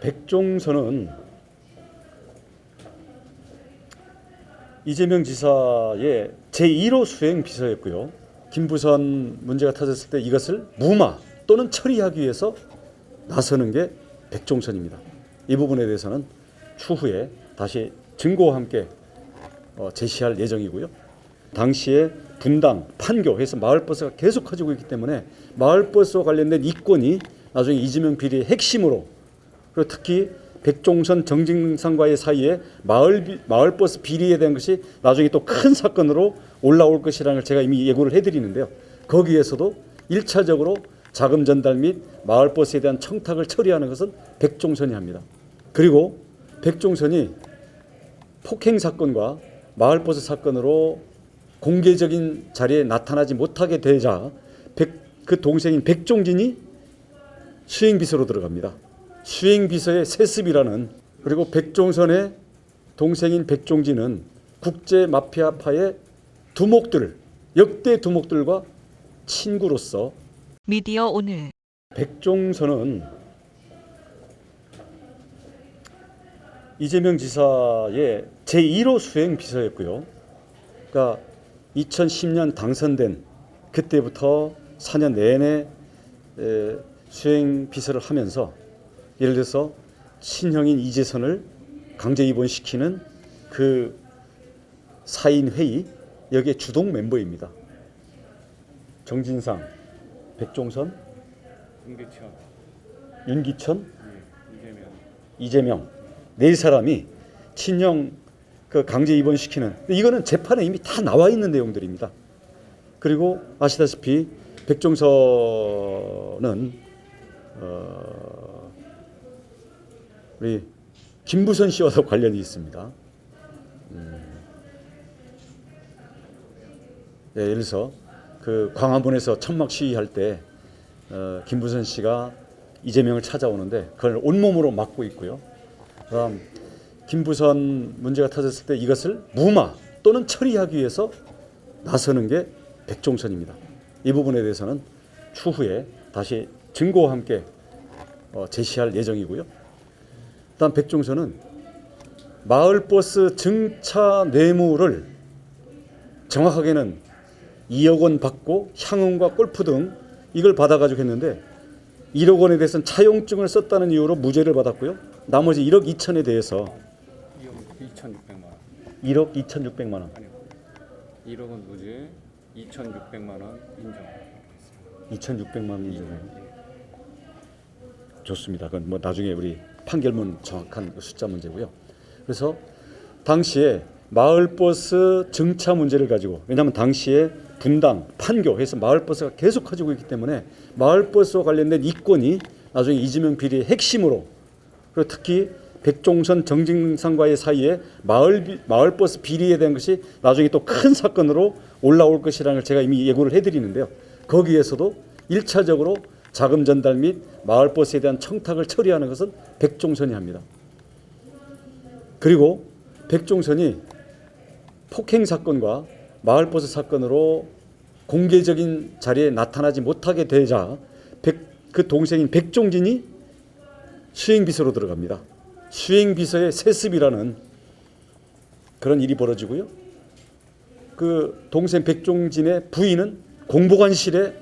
백종선은 이재명 지사의 제1호 수행 비서였고요. 김부선 문제가 터졌을 때 이것을 무마 또는 처리하기 위해서 나서는 게 백종선입니다. 이 부분에 대해서는 추후에 다시 증거와 함께 제시할 예정이고요. 당시에 분당, 판교해서 마을버스가 계속 가지고 있기 때문에 마을버스와 관련된 이권이 나중에 이재명 비리의 핵심으로, 그리고 특히 백종선 정진상과의 사이에 마을버스 비리에 대한 것이 나중에 또 큰 사건으로 올라올 것이라는 걸 제가 이미 예고를 해드리는데요. 거기에서도 1차적으로 자금 전달 및 마을버스에 대한 청탁을 처리하는 것은 백종선이 합니다. 그리고 백종선이 폭행 사건과 마을버스 사건으로 공개적인 자리에 나타나지 못하게 되자 그 동생인 백종진이 수행비서로 들어갑니다. 수행비서의 세습이라는, 그리고 백종선의 동생인 백종진은 국제 마피아파의 두목들, 역대 두목들과 친구로서 미디어 오늘 백종선은 이재명 지사의 제1호 수행비서였고요. 그러니까 2010년 당선된 그때부터 4년 내내 수행비서를 하면서 예를 들어서 친형인 이재선을 강제 입원시키는 그 4인 회의, 여기에 주동 멤버입니다. 정진상, 백종선, 윤기천, 이재명 네 사람이 친형 그 강제 입원시키는, 이거는 재판에 이미 다 나와 있는 내용들입니다. 그리고 아시다시피 백종선은 우리 김부선 씨와도 관련이 있습니다. 네, 예를 들어서 그 광화문에서 천막 시위할 때 김부선 씨가 이재명을 찾아오는데 그걸 온몸으로 막고 있고요. 그다음 김부선 문제가 터졌을 때 이것을 무마 또는 처리하기 위해서 나서는 게 백종선입니다. 이 부분에 대해서는 추후에 다시 증거와 함께 제시할 예정이고요. 일단 백종선은 마을버스 증차 뇌물을 정확하게는 2억 원 받고 향응과 골프 등 이걸 받아가지고 했는데 1억 원에 대해서는 차용증을 썼다는 이유로 무죄를 받았고요. 나머지 1억 2천에 대해서 2,600만 원. 1억 2,600만 원. 아니요. 1억은 무죄, 2,600만 원 인정. 2,600만 원 인정해요. 좋습니다. 그건 뭐 나중에 우리 판결문 정확한 숫자 문제고요. 그래서 당시에 마을버스 증차 문제를 가지고, 왜냐하면 당시에 분당, 판교 해서 마을버스가 계속 가지고 있기 때문에 마을버스와 관련된 이권이 나중에 이재명 비리의 핵심으로, 그리고 특히 백종선 정진상과의 사이에 마을버스 비리에 대한 것이 나중에 또 큰 사건으로 올라올 것이라는 걸 제가 이미 예고를 해드리는데요. 거기에서도 1차적으로 자금 전달 및 마을버스에 대한 청탁을 처리하는 것은 백종선이 합니다. 그리고 백종선이 폭행 사건과 마을버스 사건으로 공개적인 자리에 나타나지 못하게 되자 그 동생인 백종진이 수행비서로 들어갑니다. 수행비서의 세습이라는 그런 일이 벌어지고요. 그 동생 백종진의 부인은 공보관실에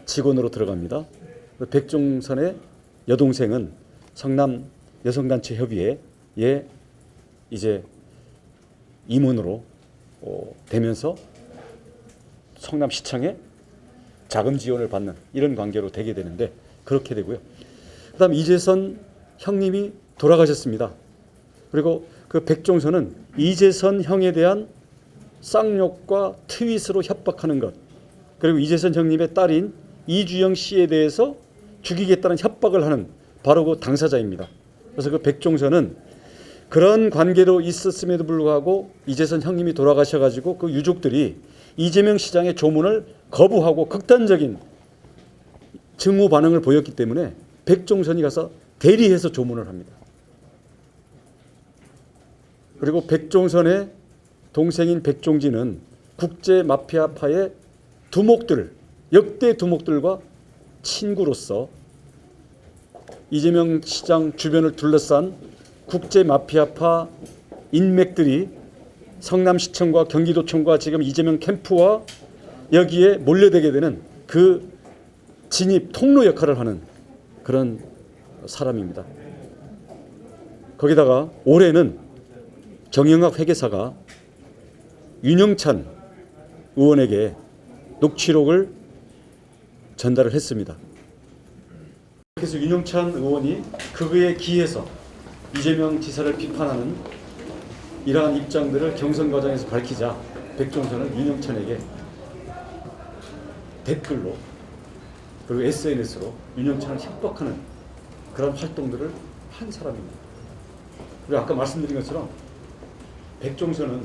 직원으로 들어갑니다. 백종선의 여동생은 성남 여성단체 협의회에 이제 임원으로 되면서 성남시청에 자금 지원을 받는 이런 관계로 되게 되는데, 그렇게 되고요. 그다음 이재선 형님이 돌아가셨습니다. 그리고 그 백종선은 이재선 형에 대한 쌍욕과 트윗으로 협박하는 것, 그리고 이재선 형님의 딸인 이주영 씨에 대해서 죽이겠다는 협박을 하는 바로 그 당사자입니다. 그래서 그 백종선은 그런 관계로 있었음에도 불구하고 이재선 형님이 돌아가셔가지고 그 유족들이 이재명 시장의 조문을 거부하고 극단적인 증오 반응을 보였기 때문에 백종선이 가서 대리해서 조문을 합니다. 그리고 백종선의 동생인 백종진은 국제 마피아파의 두목들, 역대 두목들과 친구로서 이재명 시장 주변을 둘러싼 국제 마피아파 인맥들이 성남시청과 경기도청과 지금 이재명 캠프와 여기에 몰려들게 되는 그 진입 통로 역할을 하는 그런 사람입니다. 거기다가 올해는 정영학 회계사가 윤영찬 의원에게 녹취록을 전달을 했습니다. 그래서 윤영찬 의원이 그거에 기해서 이재명 지사를 비판하는 이러한 입장들을 경선 과정에서 밝히자 백종선은 윤영찬에게 댓글로 그리고 SNS로 윤영찬을 협박하는 그런 활동들을 한 사람입니다. 그리고 아까 말씀드린 것처럼 백종선은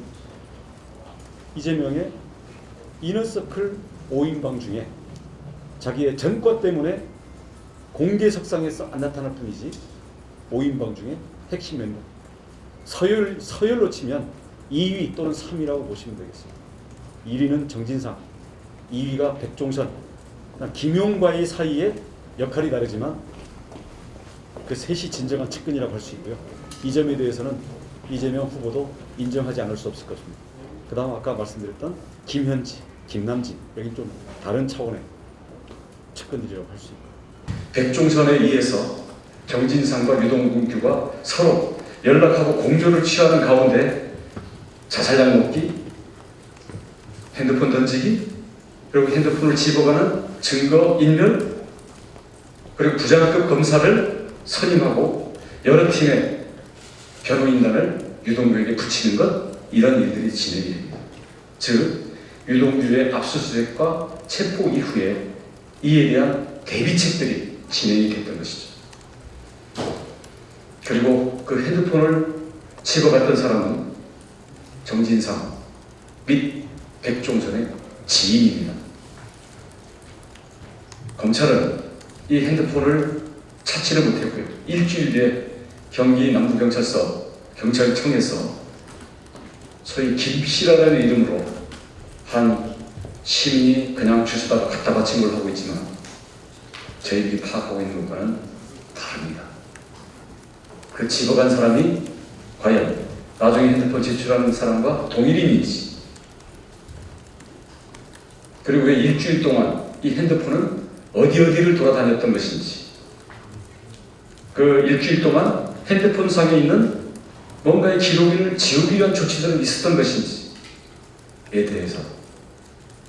이재명의 이너서클 5인방 중에 자기의 전과 때문에 공개석상에서 안 나타날 뿐이지 5인방 중에 핵심 멤버 서열로 치면 2위 또는 3위라고 보시면 되겠습니다. 1위는 정진상, 2위가 백종선, 김용과의 사이에 역할이 다르지만 그 셋이 진정한 측근이라고 할 수 있고요. 이 점에 대해서는 이재명 후보도 인정하지 않을 수 없을 것입니다. 그 다음 아까 말씀드렸던 김현지, 김남진, 여기 좀 다른 차원의 측근들이라고 할 수 있고, 백종선에 의해서 정진상과 유동규가 서로 연락하고 공조를 취하는 가운데 자살약 먹기, 핸드폰 던지기, 그리고 핸드폰을 집어가는 증거 인멸, 그리고 부장급 검사를 선임하고 여러 팀의 변호인단을 유동규에게 붙이는 것, 이런 일들이 진행이 됩니다. 즉 유동규의 압수수색과 체포 이후에 이에 대한 대비책들이 진행이 됐던 것이죠. 그리고 그 핸드폰을 집어갔던 사람은 정진상 및 백종선의 지인입니다. 검찰은 이 핸드폰을 찾지를 못했고요. 일주일 뒤에 경기 남부경찰서 경찰청에서 소위 김씨라는 이름으로 한 시민이 그냥 주소다가 갖다 바친 걸 하고 있지만 저희들이 파악하고 있는 것과는 다릅니다. 그 집어간 사람이 과연 나중에 핸드폰 제출하는 사람과 동일인인지, 그리고 왜 일주일 동안 이 핸드폰은 어디를 돌아다녔던 것인지, 그 일주일 동안 핸드폰 상에 있는 뭔가의 기록을 지우기 위한 조치들은 있었던 것인지에 대해서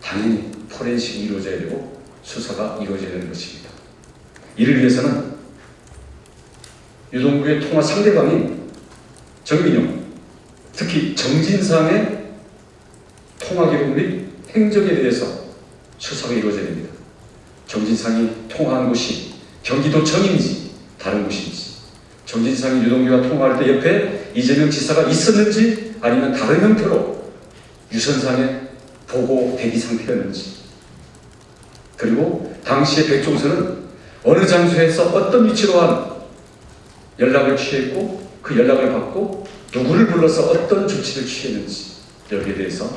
당연히 포렌식이 이루어져야 되고 수사가 이루어져야 되는 것입니다. 이를 위해서는 유동규의 통화 상대방인 정민용, 특히 정진상의 통화 기록 및 행적에 대해서 수사가 이루어져야 됩니다. 정진상이 통화한 곳이 경기도청인지 다른 곳인지, 정진상이 유동규와 통화할 때 옆에 이재명 지사가 있었는지 아니면 다른 형태로 유선상에 보고 대기 상태였는지, 그리고 당시에 백종선은 어느 장소에서 어떤 위치로 한 연락을 취했고 그 연락을 받고 누구를 불러서 어떤 조치를 취했는지, 여기에 대해서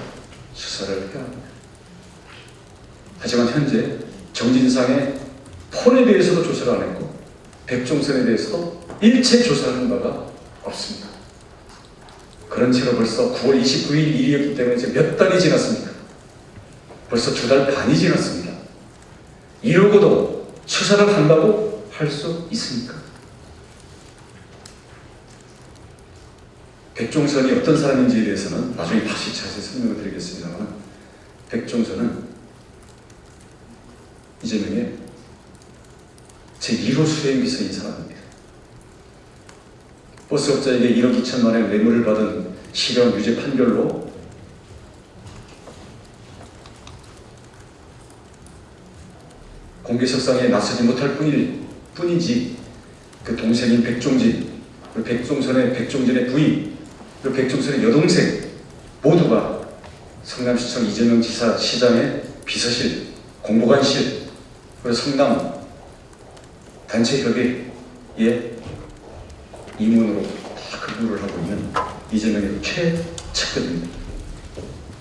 수사를 해야 합니다. 하지만 현재 정진상의 폰에 대해서도 조사를 안 했고 백종선에 대해서도 일체 조사를 한 바가 없습니다. 그런 채로 벌써 9월 29일 일이었기 때문에 이제 몇 달이 지났습니까? 벌써 2달 반이 지났습니다. 이러고도 수사를 한다고 할 수 있습니까? 백종선이 어떤 사람인지에 대해서는 나중에 다시 자세히 설명을 드리겠습니다만, 백종선은 이재명의 제1호 수행비서인 사람입니다. 버스업자에게 1억 2천만 원의 뇌물을 받은 실형 유죄 판결로 공개석상에 나서지 못할 뿐이지 그 동생인 백종진, 그리고 백종진의 부인, 그리고 백종선의 여동생 모두가 성남시청 이재명 지사 시장의 비서실, 공보관실, 그리고 성남 단체협의회 임원으로 다 근무를 하고 있는 이재명의 최측근입니다.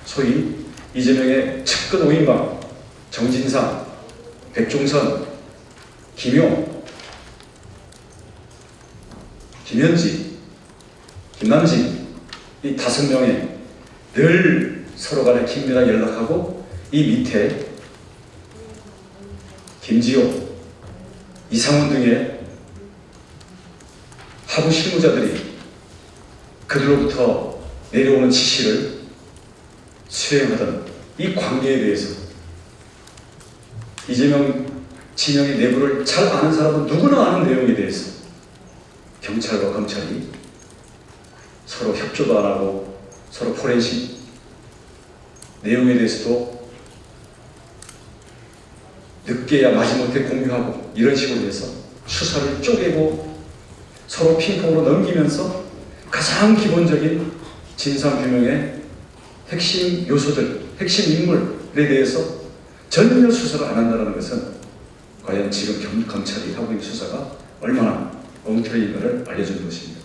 소위 이재명의 측근 5인방 정진상, 백종선, 김용, 김현지, 김남진 이 5명의 늘 서로 간에 긴밀하게 연락하고 이 밑에 김지호, 이상훈 등의 하부 실무자들이 그들로부터 내려오는 지시를 수행하던 이 관계에 대해서 이재명 진영의 내부를 잘 아는 사람은 누구나 아는 내용에 대해서 경찰과 검찰이 서로 협조도 안 하고 서로 포렌식 내용에 대해서도 늦게야 마지못해 공유하고 이런 식으로 해서 수사를 쪼개고 서로 핑퐁으로 넘기면서 가장 기본적인 진상규명의 핵심 요소들, 핵심 인물에 대해서 전혀 수사를 안 한다는 것은 과연 지금 검찰이 하고 있는 수사가 얼마나 엉터리인가를 알려주는 것입니다.